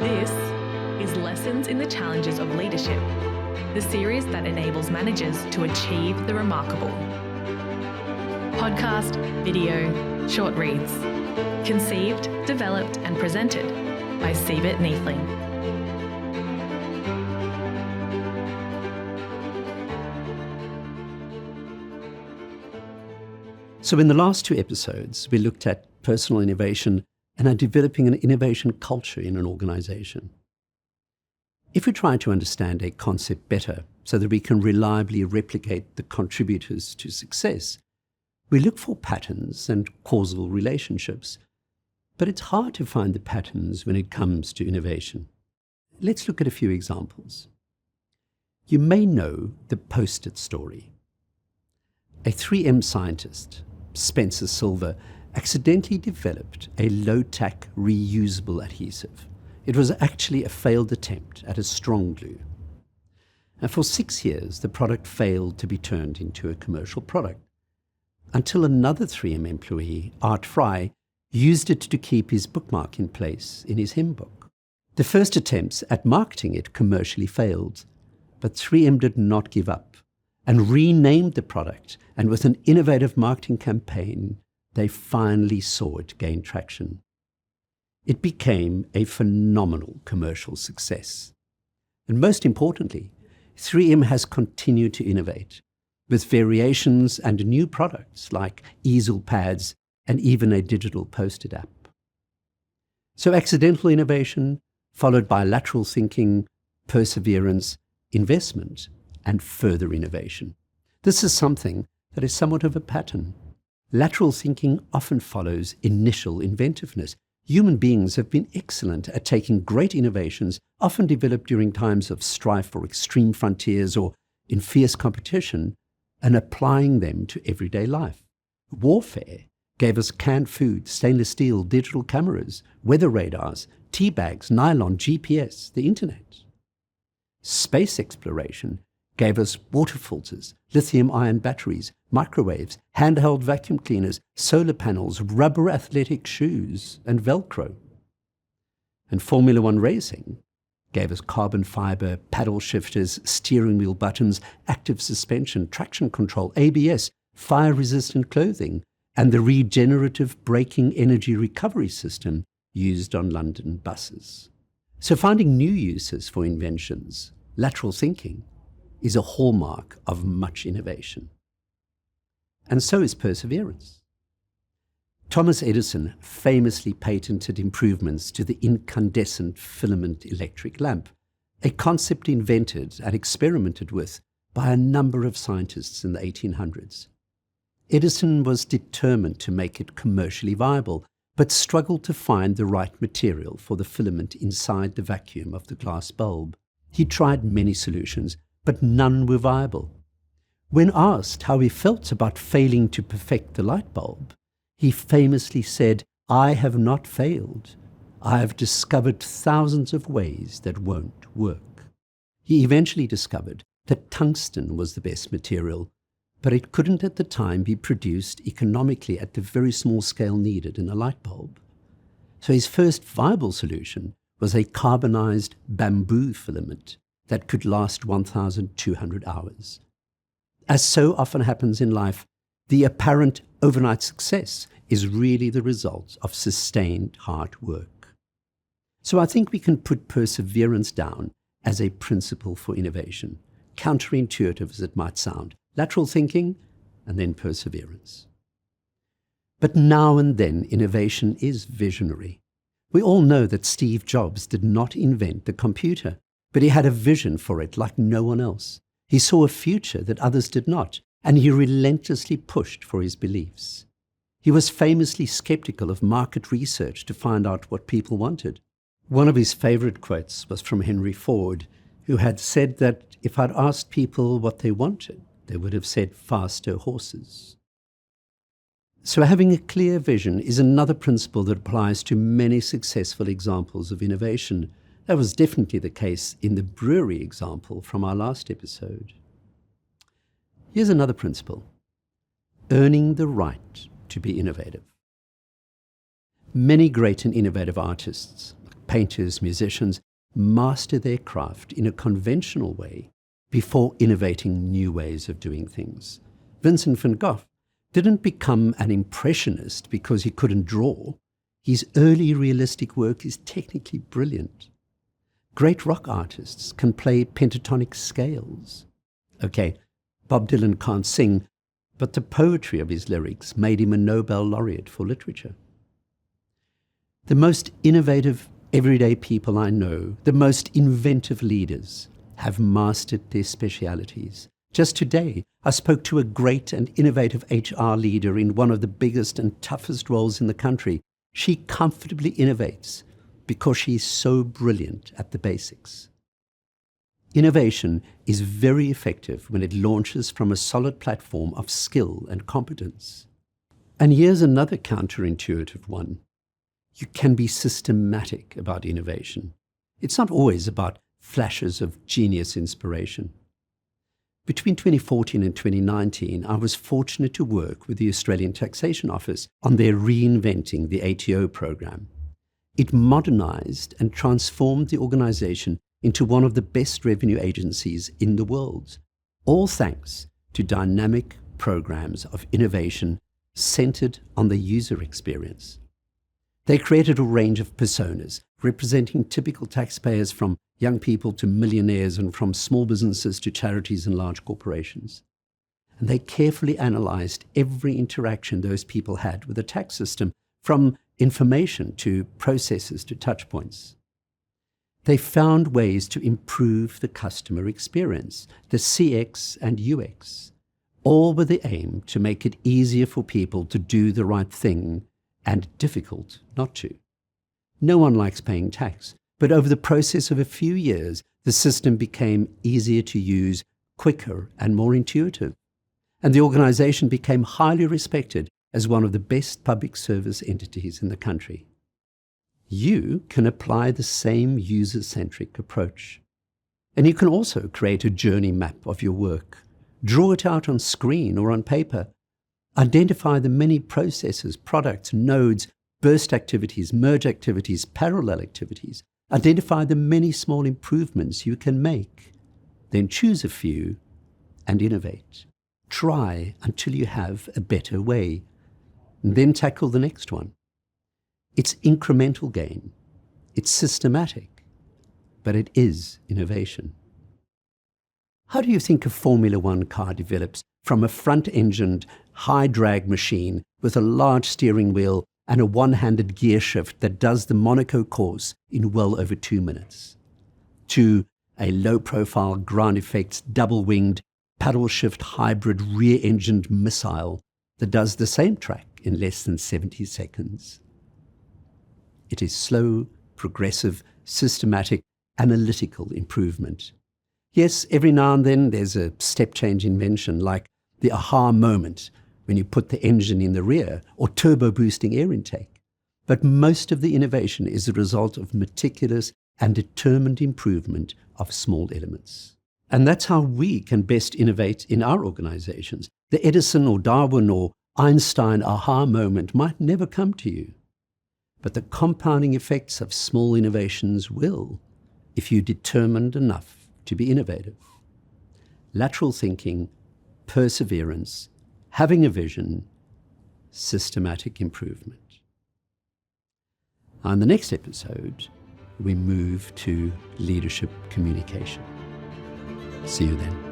This is Lessons in the Challenges of Leadership, the series that enables managers to achieve the remarkable. Podcast, video, short reads. Conceived, developed and presented by Siebert Neathling. So in the last two episodes, we looked at personal innovation and are developing an innovation culture in an organization. If we try to understand a concept better so that we can reliably replicate the contributors to success, we look for patterns and causal relationships. But it's hard to find the patterns when it comes to innovation. Let's look at a few examples. You may know the Post-it story. A 3M scientist, Spencer Silver, accidentally developed a low-tack reusable adhesive. It was actually a failed attempt at a strong glue. And for 6 years, the product failed to be turned into a commercial product, until another 3M employee, Art Fry, used it to keep his bookmark in place in his hymn book. The first attempts at marketing it commercially failed, but 3M did not give up and renamed the product, and with an innovative marketing campaign, they finally saw it gain traction. It became a phenomenal commercial success. And most importantly, 3M has continued to innovate with variations and new products like easel pads and even a digital Post-it app. So accidental innovation, followed by lateral thinking, perseverance, investment, and further innovation. This is something that is somewhat of a pattern. Lateral thinking often follows initial inventiveness. Human beings have been excellent at taking great innovations, often developed during times of strife or extreme frontiers or in fierce competition, and applying them to everyday life. Warfare gave us canned food, stainless steel, digital cameras, weather radars, tea bags, nylon, GPS, the internet. Space exploration gave us water filters, lithium-ion batteries, microwaves, handheld vacuum cleaners, solar panels, rubber athletic shoes, and Velcro. And Formula One racing gave us carbon fiber, paddle shifters, steering wheel buttons, active suspension, traction control, ABS, fire-resistant clothing, and the regenerative braking energy recovery system used on London buses. So finding new uses for inventions, lateral thinking, is a hallmark of much innovation. And so is perseverance. Thomas Edison famously patented improvements to the incandescent filament electric lamp, a concept invented and experimented with by a number of scientists in the 1800s. Edison was determined to make it commercially viable, but struggled to find the right material for the filament inside the vacuum of the glass bulb. He tried many solutions, but none were viable. When asked how he felt about failing to perfect the light bulb, he famously said, "I have not failed. I have discovered thousands of ways that won't work." He eventually discovered that tungsten was the best material, but it couldn't at the time be produced economically at the very small scale needed in a light bulb. So his first viable solution was a carbonized bamboo filament that could last 1,200 hours. As so often happens in life, the apparent overnight success is really the result of sustained hard work. So I think we can put perseverance down as a principle for innovation, counterintuitive as it might sound. Lateral thinking and then perseverance. But now and then innovation is visionary. We all know that Steve Jobs did not invent the computer, but he had a vision for it like no one else. He saw a future that others did not, and he relentlessly pushed for his beliefs. He was famously skeptical of market research to find out what people wanted. One of his favorite quotes was from Henry Ford, who had said that if I'd asked people what they wanted, they would have said faster horses. So having a clear vision is another principle that applies to many successful examples of innovation. That was definitely the case in the brewery example from our last episode. Here's another principle: earning the right to be innovative. Many great and innovative artists, painters, musicians, master their craft in a conventional way before innovating new ways of doing things. Vincent van Gogh didn't become an impressionist because he couldn't draw. His early realistic work is technically brilliant. Great rock artists can play pentatonic scales. Okay, Bob Dylan can't sing, but the poetry of his lyrics made him a Nobel laureate for literature. The most innovative, everyday people I know, the most inventive leaders, have mastered their specialities. Just today, I spoke to a great and innovative HR leader in one of the biggest and toughest roles in the country. She comfortably innovates because she is so brilliant at the basics. Innovation is very effective when it launches from a solid platform of skill and competence. And here's another counterintuitive one. You can be systematic about innovation. It's not always about flashes of genius inspiration. Between 2014 and 2019, I was fortunate to work with the Australian Taxation Office on their Reinventing the ATO program. It modernized and transformed the organization into one of the best revenue agencies in the world, all thanks to dynamic programs of innovation centered on the user experience. They created a range of personas representing typical taxpayers, from young people to millionaires and from small businesses to charities and large corporations. And they carefully analyzed every interaction those people had with the tax system, from information to processes to touch points. They found ways to improve the customer experience, the CX and UX, all with the aim to make it easier for people to do the right thing and difficult not to. No one likes paying tax, but over the process of a few years, the system became easier to use, quicker and more intuitive. And the organization became highly respected as one of the best public service entities in the country. You can apply the same user-centric approach. And you can also create a journey map of your work. Draw it out on screen or on paper. Identify the many processes, products, nodes, burst activities, merge activities, parallel activities. Identify the many small improvements you can make. Then choose a few and innovate. Try until you have a better way. And then tackle the next one. It's incremental gain. It's systematic, but it is innovation. How do you think a Formula One car develops from a front-engined, high-drag machine with a large steering wheel and a one-handed gear shift that does the Monaco course in well over 2 minutes, to a low-profile, ground-effects, double-winged, paddle-shift hybrid rear-engined missile that does the same track in less than 70 seconds? It is slow, progressive, systematic, analytical improvement. Yes, every now and then there's a step-change invention, like the aha moment when you put the engine in the rear or turbo-boosting air intake. But most of the innovation is the result of meticulous and determined improvement of small elements. And that's how we can best innovate in our organizations. The Edison or Darwin or Einstein aha moment might never come to you. But the compounding effects of small innovations will, if you're determined enough to be innovative. Lateral thinking, perseverance, having a vision, systematic improvement. On the next episode, we move to leadership communication. See you then.